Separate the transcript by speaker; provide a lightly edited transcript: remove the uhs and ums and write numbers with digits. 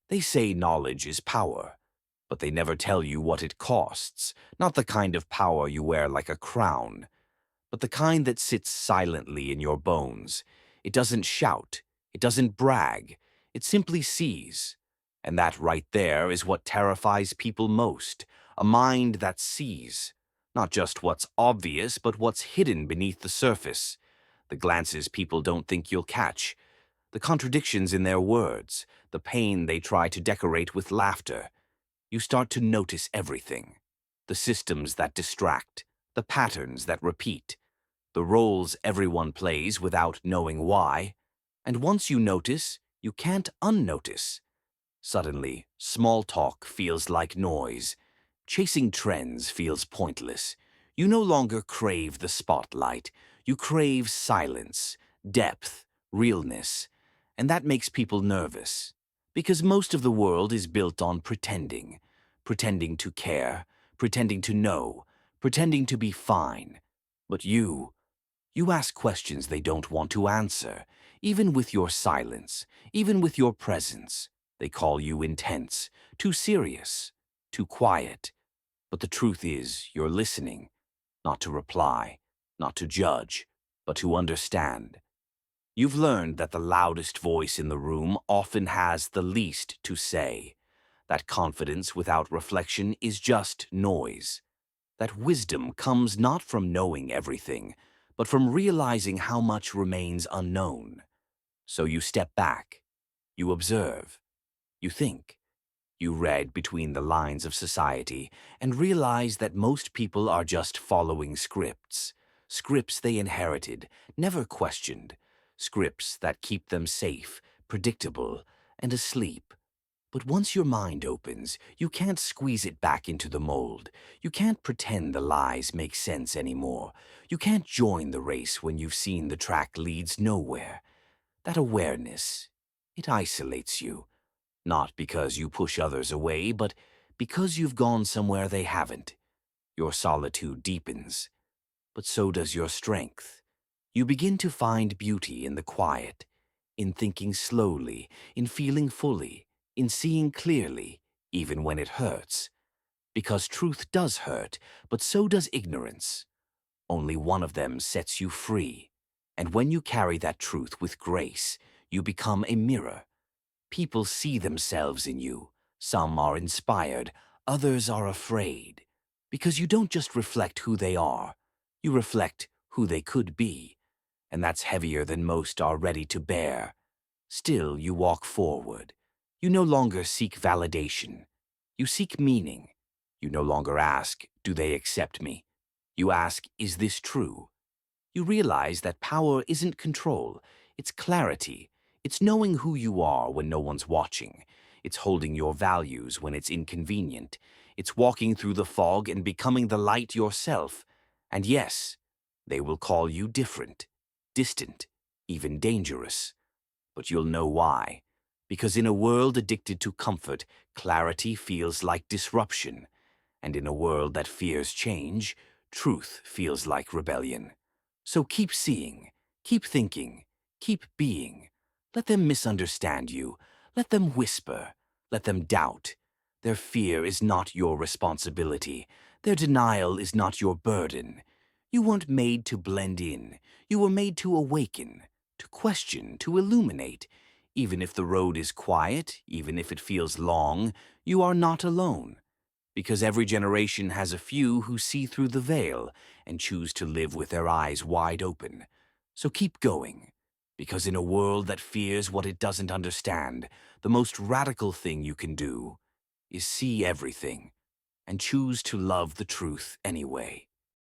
Speaker 1: They say knowledge is power, but they never tell you what it costs, not the kind of power you wear like a crown, but the kind that sits silently in your bones. It doesn't shout, it doesn't brag, it simply sees. And that right there is what terrifies people most, a mind that sees. Not just what's obvious, but what's hidden beneath the surface. The glances people don't think you'll catch, the contradictions in their words, the pain they try to decorate with laughter. You start to notice everything. The systems that distract, the patterns that repeat, the roles everyone plays without knowing why. And once you notice, you can't unnotice. Suddenly, small talk feels like noise. Chasing trends feels pointless. You no longer crave the spotlight. You crave silence, depth, realness. And that makes people nervous. Because most of the world is built on pretending. Pretending to care, pretending to know, pretending to be fine. But you ask questions they don't want to answer, even with your silence, even with your presence. They call you intense, too serious, too quiet. But the truth is, you're listening, not to reply, not to judge, but to understand. You've learned that the loudest voice in the room often has the least to say, that confidence without reflection is just noise, that wisdom comes not from knowing everything, but from realizing how much remains unknown. So you step back, you observe, you think, you read between the lines of society and realize that most people are just following scripts, scripts they inherited, never questioned, scripts that keep them safe, predictable, and asleep. But once your mind opens, you can't squeeze it back into the mold. You can't pretend the lies make sense anymore. You can't join the race when you've seen the track leads nowhere. That awareness, it isolates you. Not because you push others away, but because you've gone somewhere they haven't. Your solitude deepens, but so does your strength. You begin to find beauty in the quiet, in thinking slowly, in feeling fully, in seeing clearly, even when it hurts. Because truth does hurt, but so does ignorance. Only one of them sets you free. And when you carry that truth with grace, you become a mirror. People see themselves in you. Some are inspired, others are afraid. Because you don't just reflect who they are, you reflect who they could be. And that's heavier than most are ready to bear. Still, you walk forward. You no longer seek validation. You seek meaning. You no longer ask, do they accept me? You ask, is this true? You realize that power isn't control, it's clarity. It's knowing who you are when no one's watching. It's holding your values when it's inconvenient. It's walking through the fog and becoming the light yourself. And yes, they will call you different, distant, even dangerous. But you'll know why. Because in a world addicted to comfort, clarity feels like disruption. And in a world that fears change, truth feels like rebellion. So keep seeing, keep thinking, keep being. Let them misunderstand you. Let them whisper. Let them doubt. Their fear is not your responsibility. Their denial is not your burden. You weren't made to blend in. You were made to awaken, to question, to illuminate. Even if the road is quiet, even if it feels long, you are not alone. Because every generation has a few who see through the veil and choose to live with their eyes wide open. So keep going, because in a world that fears what it doesn't understand, the most radical thing you can do is see everything and choose to love the truth anyway.